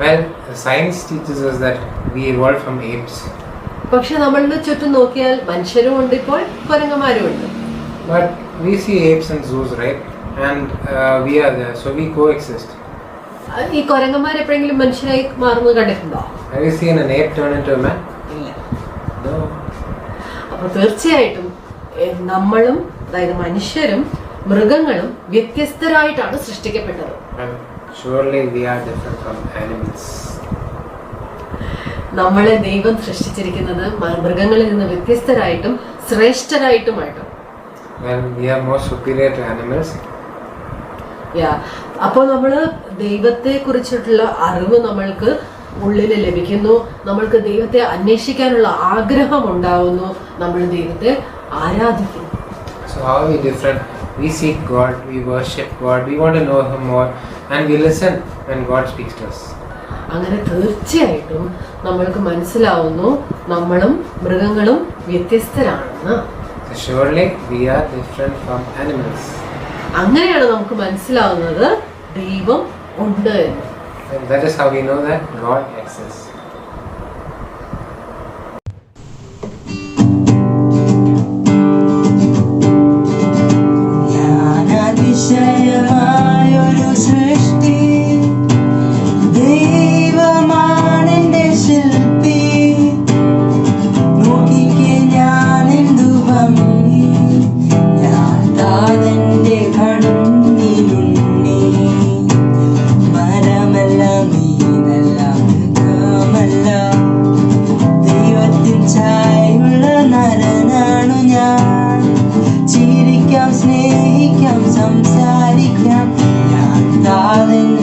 Well, science teaches us that we evolved from apes. പക്ഷെ നമ്മളുടെ ചുറ്റും നോക്കിയാൽ മനുഷ്യരും ഉണ്ട്, ഇപ്പോൾ കുരങ്ങന്മാരും ഉണ്ട്. But we see apes in zoos, right? And we are there, so we coexist. ഈ കുരങ്ങന്മാർ എപ്പോഴെങ്കിലും മനുഷ്യരായി മാറുന്നത് കണ്ടിട്ടുണ്ടോ? Have you seen an ape turn into a man? ഇല്ല. No. അപ്പൊ തീർച്ചയായിട്ടും നമ്മളും, അതായത് മനുഷ്യരും മൃഗങ്ങളും വ്യത്യസ്തരായിട്ടാണ് സൃഷ്ടിക്കപ്പെട്ടത്. Well, surely we are different from animals. നമ്മളെ ദൈവം സൃഷ്ടിച്ചിരിക്കുന്നത് മൃഗങ്ങളിൽ നിന്ന് വ്യത്യസ്തരായിട്ടും ശ്രേഷ്ഠരായിട്ടുമായിട്ടും. Well, we are more superior to animals. അപ്പോൾ നമ്മള് ദൈവത്തെ കുറിച്ചിട്ടുള്ള അറിവ് നമ്മൾക്ക് ഉള്ളിൽ ലഭിക്കുന്നു. നമ്മൾക്ക് ദൈവത്തെ അന്വേഷിക്കാനുള്ള ആഗ്രഹം ഉണ്ടാവുന്നു. നമ്മൾ ദൈവത്തെ ആരാധിക്കുന്നു. So how are we different? We seek God, we worship God, we want to know Him more, and we listen when God speaks to us. അങ്ങനെ തീർച്ചയായിട്ടും നമ്മൾക്ക് മനസ്സിലാവുന്നു നമ്മളും മൃഗങ്ങളും വ്യത്യസ്തരാണെന്ന്. So surely we are different from animals. അങ്ങനെയാണ് നമുക്ക് മനസ്സിലാവുന്നത് ദൈവം ഉണ്ട് എന്ന്. And that is how we know that God exists. ായൊരു സൃഷ്ടി ദൈവമാണെന്റെ ശില്പി നോക്കിക്കേ ഞാനെന്തു ഭംഗി ഞാൻ താനെന്റെ കണ്ണിലുണ്ണി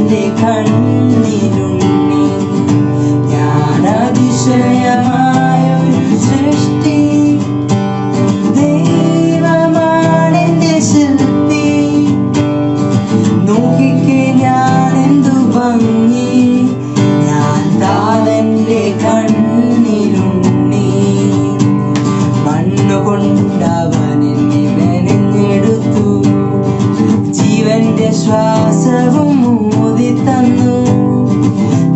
എൻ്റെ കണ്ണിലുണ്ണി. ഞാൻ അതിശയമായൊരു സൃഷ്ടി, ദൈവമാണെന്റെ ശില്പി. നോക്കിക്കേ ഞാൻ എന്തു ഭംഗി, ഞാൻ താതന്റെ കണ്ണിലുണ്ണി. മണ്ണുകൊണ്ടവൻ എന്നെ മെനഞ്ഞെടുത്തു, ജീവന്റെ ശ്വാസവും ഊതി തന്നു.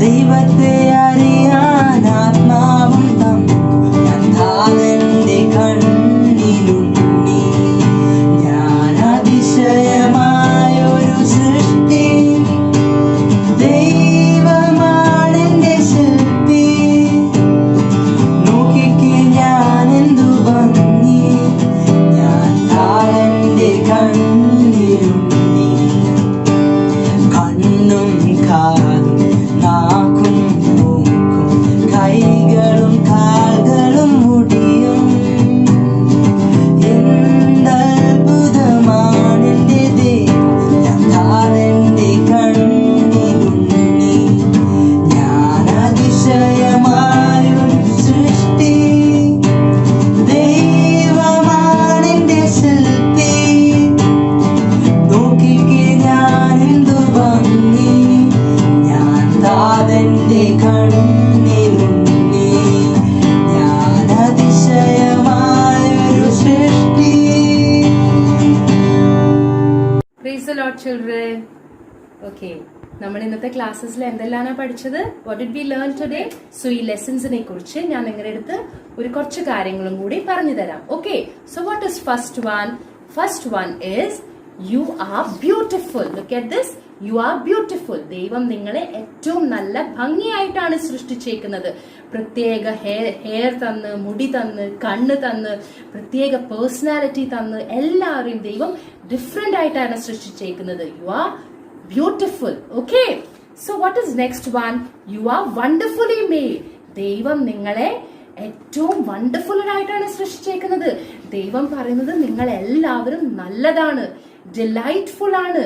ദൈവത്തെ അറിയാൻ ആത്മാവും തന്നു, ഞാൻ താതന്റെ കണ്ണിലുണ്ണി. ഞാൻ അതിശയമായൊരു സൃഷ്ടി, ദൈവമാണെന്റെ ശില്പി. നോക്കിക്കേ ഞാൻ എന്തു ഭംഗി, ഞാൻ താതന്റെ കണ്ണിലുണ്ണി. കണ്ണും കാതും നാക്കും മൂക്കും കൈകളും കാലുകളും മുടിയും, എന്തത്ഭുതമാണെന്റെ ദൈവം, ഞാൻ താതന്റെ കണ്ണിലുണ്ണി. ഞാൻ അതിശയമായൊരു സൃഷ്ടി, ദൈവമാണെന്റെ ശില്പി. നോക്കിക്കേ ഞാൻ എന്തു ഭംഗി, ഞാൻ താതന്റെ കണ്ണിലുണ്ണി. ഞാൻ അതിശയമായൊരു സൃഷ്ടി. Praise the Lord, children. Okay, നമ്മൾ ഇന്നത്തെ ക്ലാസ്സസിൽ എന്തെല്ലാമാണ് പഠിച്ചത്? What did we learn today? So ഈ ലെസൺസിനെ കുറിച്ച് ഞാൻ നിങ്ങളുടെ അടുത്ത് കുറച്ച് കാര്യങ്ങളും കൂടി പറഞ്ഞു തരാം. Okay, so what is first one? First one is you are beautiful. Look at this. You are beautiful. ദൈവം നിങ്ങളെ ഏറ്റവും നല്ല ഭംഗിയായിട്ടാണ് സൃഷ്ടിച്ചേക്കുന്നത്. പ്രത്യേക ഹെയർ തന്ന്, മുടി തന്ന്, കണ്ണ് തന്ന്, പ്രത്യേക പേഴ്സണാലിറ്റി തന്ന്, എല്ലാവരെയും ദൈവം ഡിഫറെന്റ് ആയിട്ടാണ് സൃഷ്ടിച്ചേക്കുന്നത്. You are beautiful. Okay, so what is next one? You are wonderfully made. ദൈവം നിങ്ങളെ ഏറ്റവും വണ്ടർഫുൾ ആയിട്ടാണ് സൃഷ്ടിച്ചേക്കുന്നത്. ദൈവം പറയുന്നത് നിങ്ങൾ എല്ലാവരും നല്ലതാണ്, ഡിലൈറ്റ്ഫുൾ ആണ്.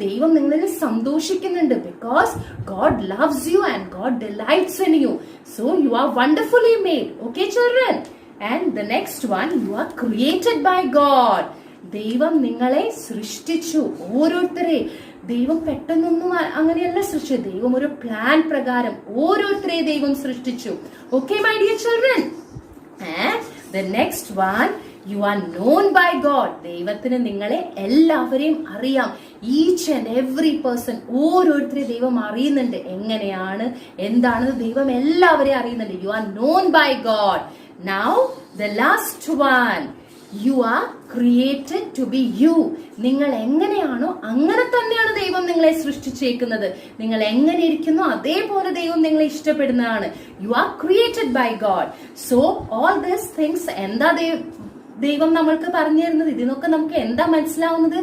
ദൈവം നിങ്ങളിൽ സന്തോഷിക്കുന്നുണ്ട്. Because God loves you and God delights in you. So you are wonderfully made. Okay children? And the next one, you are created by God. ദൈവം നിങ്ങളെ സൃഷ്ടിച്ചു, ഓരോരുത്തരെ. ദൈവം പെട്ടെന്നൊന്നും അങ്ങനെയല്ല സൃഷ്ടിച്ചത്. ദൈവം ഒരു പ്ലാൻ പ്രകാരം ഓരോരുത്തരെ ദൈവം സൃഷ്ടിച്ചു. Okay my dear children? And the next one, you are known by God. ദൈവത്തിന് നിങ്ങളെ എല്ലാവരെയും അറിയാം. ഈച്ച് ആൻഡ് എവറി പേഴ്സൺ, ഓരോരുത്തരെ ദൈവം അറിയുന്നുണ്ട്. എങ്ങനെയാണ്, എന്താണെന്ന് ദൈവം എല്ലാവരെയും അറിയുന്നുണ്ട്. You are known by God. Now the last one, you are created to be you. നിങ്ങൾ എങ്ങനെയാണോ അങ്ങനെ തന്നെയാണ് ദൈവം നിങ്ങളെ സൃഷ്ടിച്ചേക്കുന്നത്. നിങ്ങൾ എങ്ങനെ ഇരിക്കുന്നോ അതേപോലെ ദൈവം നിങ്ങളെ ഇഷ്ടപ്പെടുന്നതാണ്. You are created by God. So all these things എന്താ ദൈവം നമ്മൾക്ക് പറഞ്ഞു തരുന്നത്? ഇതിനൊക്കെ നമുക്ക് എന്താ മനസ്സിലാവുന്നത്?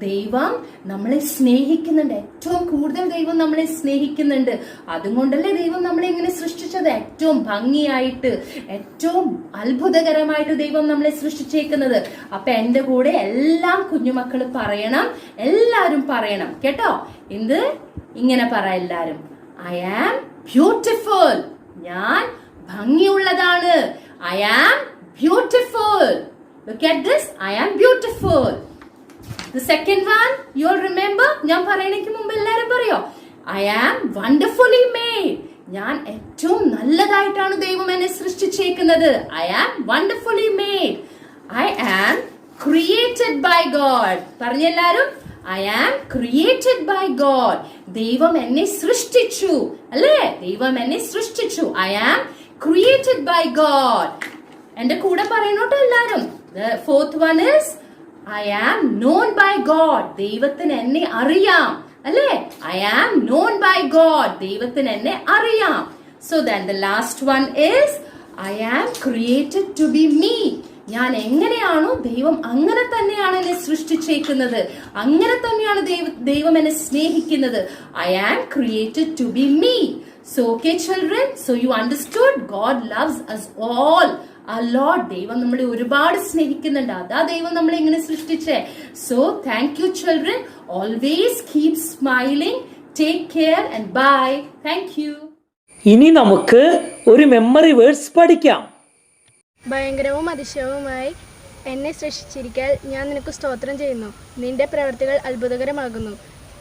ദൈവം നമ്മളെ സ്നേഹിക്കുന്നുണ്ട്. ഏറ്റവും കൂടുതൽ ദൈവം നമ്മളെ സ്നേഹിക്കുന്നുണ്ട്. അതുകൊണ്ടല്ലേ ദൈവം നമ്മളെ ഇങ്ങനെ സൃഷ്ടിച്ചത്? ഏറ്റവും ഭംഗിയായിട്ട്, ഏറ്റവും അത്ഭുതകരമായിട്ട് ദൈവം നമ്മളെ സൃഷ്ടിച്ചേക്കുന്നത്. അപ്പൊ എന്റെ കൂടെ എല്ലാം കുഞ്ഞുമക്കൾ പറയണം, എല്ലാരും പറയണം കേട്ടോ. എന്ത്? ഇങ്ങനെ പറ എല്ലാരും. I am beautiful. ഞാൻ ഭംഗിയുള്ളതാണ്. I am beautiful. Look at this. I am beautiful. The second one, you all remember? ഞാൻ പറയുന്നതിന് മുമ്പ് എല്ലാരും പറയോ? I am wonderfully made. ഞാൻ ഏറ്റവും നല്ലതായിട്ടാണ് ദൈവം എന്നെ സൃഷ്ടിച്ചേക്കുന്നത്. I am wonderfully made. I am created by God. പറഞ്ഞെല്ലാരും? I am created by God. ദൈവം എന്നെ സൃഷ്ടിച്ചു. അല്ലേ? ദൈവം എന്നെ സൃഷ്ടിച്ചു. I am created by God. എന്റെ കൂടെ പറയണോട്ടോ എല്ലാരും. The fourth one is I am known by God. ദൈവത്തിന് എന്നെ അറിയാം. അല്ലേ? I am known by God. ദൈവത്തിന് എന്നെ അറിയാം. So then the last one is I am created to be me. ഞാൻ എങ്ങനെയാണോ ദൈവം അങ്ങനെ തന്നെയാണ് എന്നെ സൃഷ്ടിച്ചേക്കുന്നത്. അങ്ങനെ തന്നെയാണ് ദൈവം എന്നെ സ്നേഹിക്കുന്നത്. I am created to be me. So okay children, so you understood God loves us all. Lord, ദൈവം നമ്മളെ ഒരുപാട് സ്നേഹിക്കുന്നുണ്ട്. അതാ ദൈവം നമ്മളെ ഇങ്ങനെ സൃഷ്ടിച്ചേ. So thank you children. Always keep smiling. Take care and bye. Thank you. ഇനി നമുക്ക് ഒരു മെമ്മറി വേർഡ്സ് പഠിക്കാം. ഭയങ്കരവും അതിശയവുമായി എന്നെ സൃഷ്ടിച്ചിരിക്കാൻ ഞാൻ നിനക്ക് സ്തോത്രം ചെയ്യുന്നു. നിന്റെ പ്രവൃത്തികൾ അത്ഭുതകരമാകുന്നു.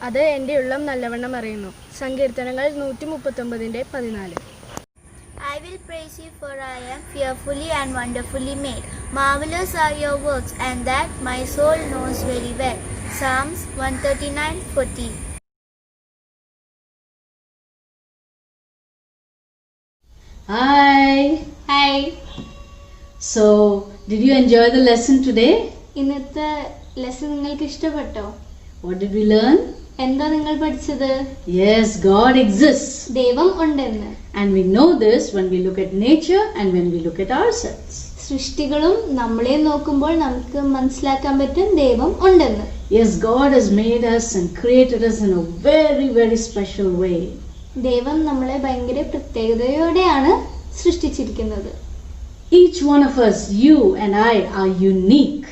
അത് എൻ്റെ ഉള്ളം നല്ലവണ്ണം അറിയുന്നു. സങ്കീർത്തനങ്ങൾ 139:14. I will praise you, for I am fearfully and wonderfully made. Marvelous are your works, and that my soul knows very well. Psalms 139:40. Hi. Hi. So, did you enjoy the lesson today? ഇന്നത്തെ lesson നിങ്ങൾക്ക് ഇഷ്ടപ്പെട്ടോ? What did we learn? എന്താ നിങ്ങൾ പഠിച്ചത്? Yes, God exists. ദൈവം ഉണ്ടെന്ന്. And we know this when we look at nature and when we look at ourselves. സൃഷ്ടികളും നമ്മളെ നോക്കുമ്പോൾ നമുക്ക് മനസ്സിലാക്കാൻ പറ്റും ദൈവം ഉണ്ടെന്ന്. Yes, God has made us and created us in a very, very special way. ദൈവം നമ്മളെ ഭയങ്കര പ്രത്യേകതയോടെയാണ് സൃഷ്ടിച്ചിരിക്കുന്നത്. Each one of us, you and I, are unique.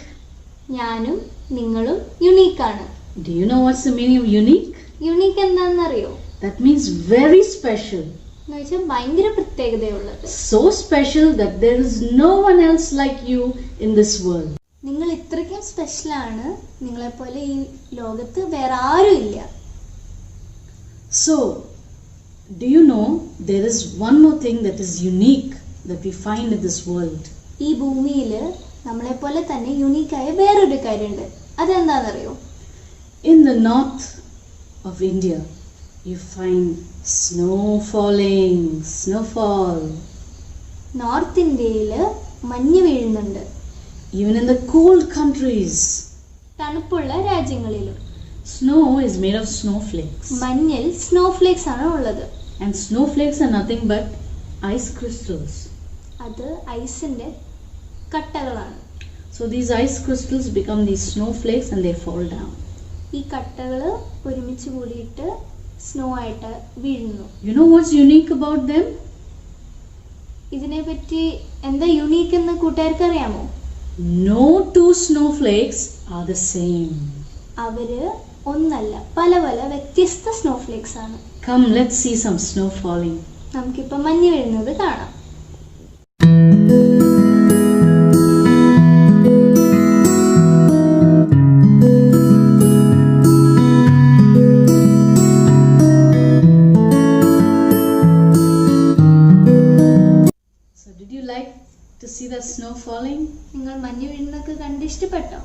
ഞാനും നിങ്ങളും യുണീക്കാണ്. Do you know what's the meaning of unique? Unique എന്താണെന്നറിയോ? That means very special. എന്ന് വെച്ചാൽ ഭയങ്കര പ്രത്യേകതയുള്ളത്. So special that there is no one else like you in this world. നിങ്ങൾ ഇത്രയ്ക്കും സ്പെഷ്യലാണ്. നിങ്ങളെപ്പോലെ ഈ ലോകത്ത് വേറെ ആരും ഇല്ല. So, do you know there is one more thing that is unique that we find in this world? ഈ ഭൂമിയിൽ നമ്മളെപ്പോലെ തന്നെ യുണീക്കായ വേറൊരു കാര്യമുണ്ട്. അതെന്താണെന്നറിയോ? In the north of India, you find snow falling, snowfall. North ഇന്ത്യയിൽ മഞ്ഞ് വീഴുന്നുണ്ട്. Even in the cold countries, തണുപ്പുള്ള രാജ്യങ്ങളിലും snow is made of snowflakes. മഞ്ഞിൽ സ്നോഫ്ലേക്സ് ആണ് ഉള്ളത്. And snowflakes are nothing but ice crystals. അത് ഐസിന്റെ കട്ടകളാണ്. So these ice crystals become these snowflakes and they fall down. ഈ കട്ടകൾ ഒരുമിച്ച് കൂടിയിട്ട് സ്നോ ആയിട്ട് വീഴുന്നു. You know what's unique about them? ഇതിനെപ്പറ്റി എന്താ യുണീക്ക് എന്ന് കൂട്ടുകാർക്ക് അറിയാമോ? No two snowflakes are the same. അവര് ഒന്നല്ല, പല പല വ്യത്യസ്ത സ്നോഫ്ലേക്സ് ആണ്. Come, let's see some snow falling. നമുക്കിപ്പോ മഞ്ഞ് വീഴുന്നത് കാണാം. So did you like to see the snow falling? നിങ്ങൾ മഞ്ഞ് വീഴുന്നതൊക്കെ കണ്ട് ഇഷ്ടപ്പെട്ടോ?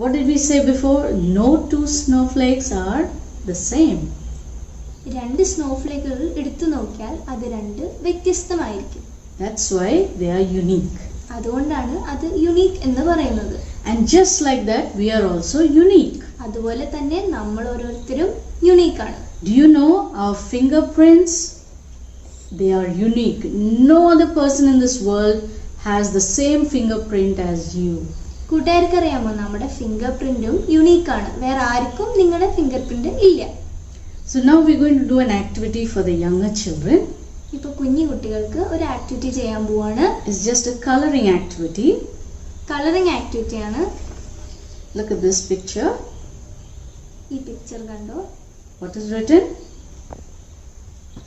What did we say before? No two snowflakes are the same. രണ്ട് സ്നോഫ്ലേക്കുകൾ എടുത്തു നോക്കിയാൽ അത് രണ്ട് വ്യത്യസ്തമായിരിക്കും. That's why they are unique. അതുകൊണ്ടാണ് അത് യുണീക്ക് എന്ന് പറയുന്നത്. And just like that, we are also unique. അതുപോലെ തന്നെ നമ്മൾ ഓരോരുത്തരും യുണീക്കാണ്. Do you know our fingerprints? They are unique. No other person in this world has the same fingerprint as you. കൂട്ടുകാർക്ക് അറിയാമോ, നമ്മുടെ ഫിംഗർ പ്രിന്റും യുണീക്കാണ്. വേറെ ആർക്കും നിങ്ങളുടെ ഫിംഗർ പ്രിന്റ് ഇല്ല. So now we're going to do an activity for the younger children. ഇപ്പൊ കുഞ്ഞു കുട്ടികൾക്ക് ഒരു ആക്ടിവിറ്റി ചെയ്യാൻ പോവാണ്. It's just a coloring activity. Colouring activity ആണ്. Look at this picture. ഈ പിക്ചർ കണ്ടോ? What is written?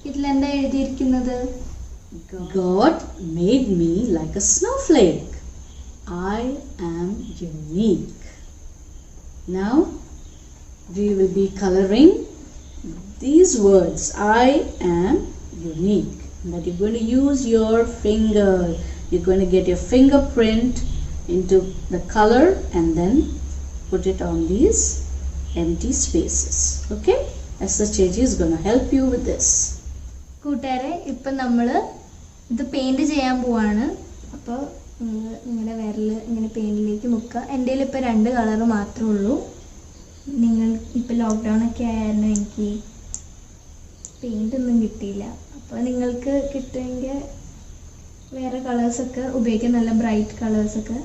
ഇതിലെന്താ എഴുതിയിരിക്കുന്നത്? God made me like a snowflake. I am unique. Now we will be coloring these words. I am unique. But you're going to use your finger. You're going to get your fingerprint into the color and then put it on these empty spaces. Okay? SHAG is going to help you with this. കൂട്ടുകാരെ, ഇപ്പം നമ്മൾ ഇത് paint ചെയ്യാൻ പോവാണ്. അപ്പോൾ നിങ്ങളുടെ വിരൽ ഇങ്ങനെ പെയിൻറ്റിലേക്ക് മുക്കുക. എൻ്റെ കയ്യിൽ ഇപ്പോൾ 2 കളറ് മാത്രമേ ഉള്ളൂ. നിങ്ങൾ ഇപ്പോൾ ലോക്ക്ഡൗൺ ഒക്കെ ആയിരുന്നു, എനിക്ക് പെയിൻ്റ് ഒന്നും കിട്ടിയില്ല. അപ്പോൾ നിങ്ങൾക്ക് കിട്ടുമെങ്കിൽ വേറെ കളേഴ്സൊക്കെ ഉപയോഗിക്കാം, നല്ല ബ്രൈറ്റ് കളേഴ്സൊക്കെ.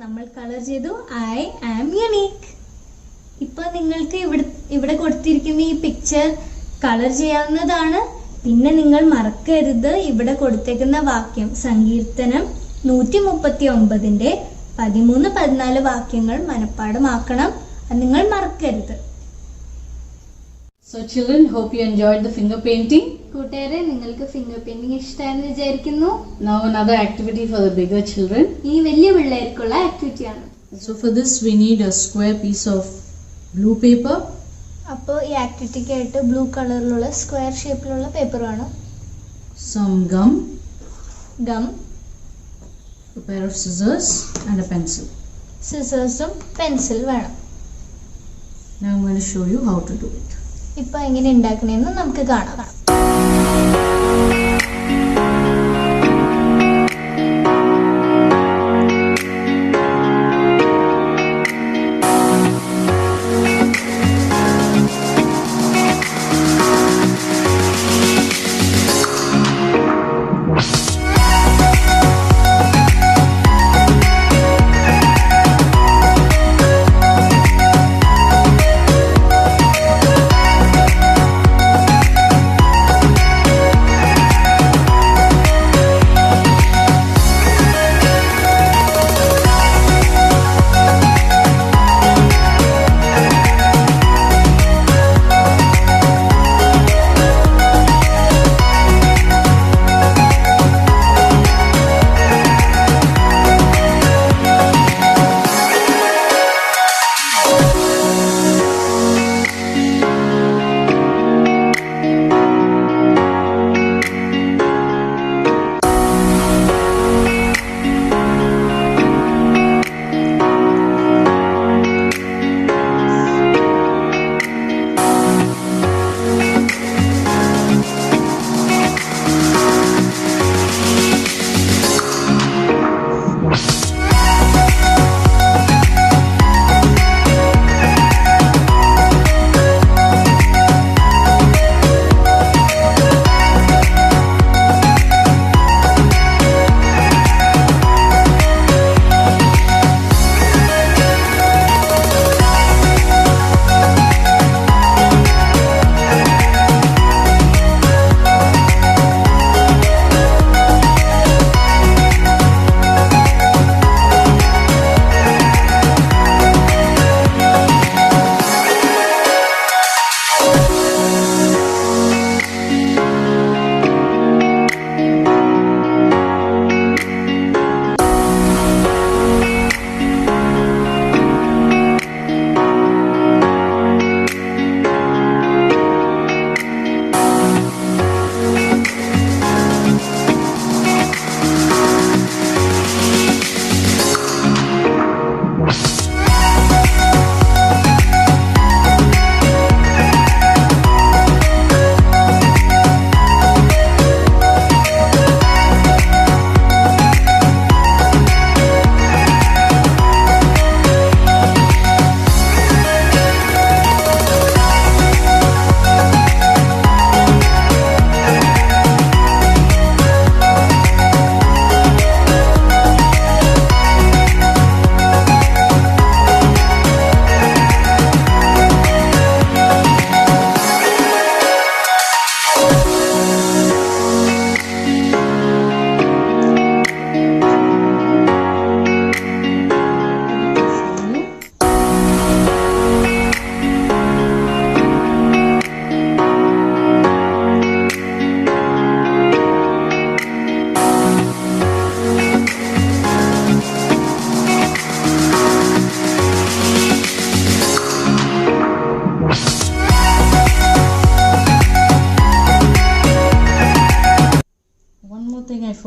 നമ്മൾ കളർ ചെയ്തു ഐ ആം യുണീക്ക്. ഇപ്പൊ നിങ്ങൾക്ക് ഇവിടെ കൊടുത്തിരിക്കുന്ന ഈ പിക്ചർ കളർ ചെയ്യാവുന്നതാണ്. പിന്നെ നിങ്ങൾ മറക്കരുത് ഇവിടെ കൊടുത്തേക്കുന്ന വാക്യം സങ്കീർത്തനം 139 13-14 വാക്യങ്ങൾ മനഃപ്പാഠമാക്കണം. അത് നിങ്ങൾ മറക്കരുത്. So children, hope you enjoyed the finger painting. കൂട്ടുകാരെ, നിങ്ങൾക്ക് ഫിംഗർ പെയിന്റിംഗ് ഇഷ്ടമായെന്ന് വിചാരിക്കുന്നു. Now another activity for the bigger children. ഇനി വലിയ പിള്ളേർക്കുള്ള ആക്ടിവിറ്റിയാണ്. So for this we need a square piece of blue paper, അപ്പോൾ ഈ ആക്ടിവിറ്റിക്കായിട്ട് ബ്ലൂ കളറിലുള്ള സ്ക്വയർ ഷേപ്പിലുള്ള പേപ്പർ വേണം. some gum, gum, a pair of scissors and a pencil. സിസേഴ്സും pencil വേണം. Now I'm going to show you how to do it. ഇപ്പൊ എങ്ങനെ ഉണ്ടാക്കണേന്ന് നമുക്ക് കാണാം.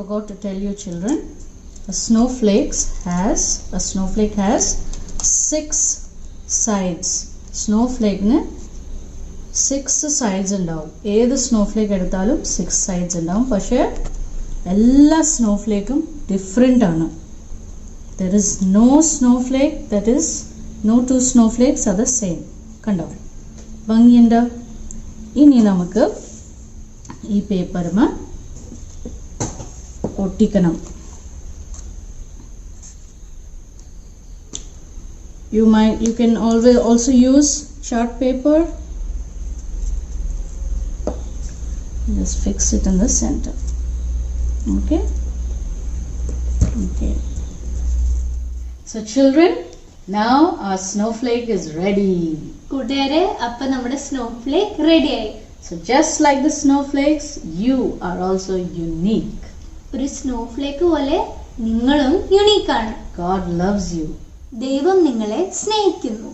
forgot to tell you children, a snowflake has 6 sides. Snowflake ne 6 sides ഉണ്ടാവും. ഏത് snowflake എടുത്താലും 6 sides ഉണ്ടാവും. പക്ഷേ എല്ലാ snowflakeും different ആണ്. There is no snowflake that is no two snowflakes are the same. കണ്ടോ? ഭംഗിയുണ്ട്. ഇനി നമുക്ക് ഈ പേപ്പറിന് ഒട്ടിക്കണം. You can always also use chart paper. Just fix it in the center. Okay. So children, now our snowflake is ready. കൂട്ടുകാരെ അപ്പൊ നമ്മുടെ snowflake റെഡിയായി. So just like the snowflakes, you are also unique. ഒരു snowflake പോലെ നിങ്ങളും യുണീക്കാണ്. God loves you. ദൈവം നിങ്ങളെ സ്നേഹിക്കുന്നു.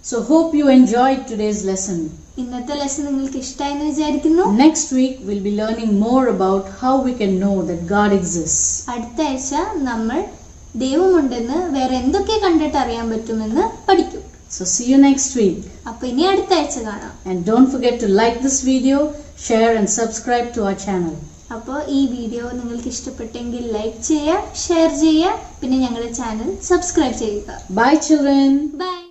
So hope you enjoyed today's lesson. ഇന്നത്തെ ലെസൺ നിങ്ങൾക്ക് ഇഷ്ടമായെന്ന് വിചാരിക്കുന്നു. Next week we'll be learning more about how we can know that God exists. അടുത്ത ആഴ്ച നമ്മൾ ദൈവമുണ്ടെന്ന് വേറെ എന്തൊക്കെ കണ്ടിട്ട് അറിയാൻ പറ്റുമെന്ന് പഠിക്കും. So see you next week. അപ്പൊ ഇനി അടുത്ത ആഴ്ച കാണാം. And don't forget to like this video, share and subscribe to our channel. അപ്പോൾ ഈ വീഡിയോ നിങ്ങൾക്ക് ഇഷ്ടപ്പെട്ടെങ്കിൽ ലൈക്ക് ചെയ്യുക, ഷെയർ ചെയ്യുക, പിന്നെ ഞങ്ങളുടെ ചാനൽ സബ്സ്ക്രൈബ് ചെയ്യുക. Bye children. ബൈ.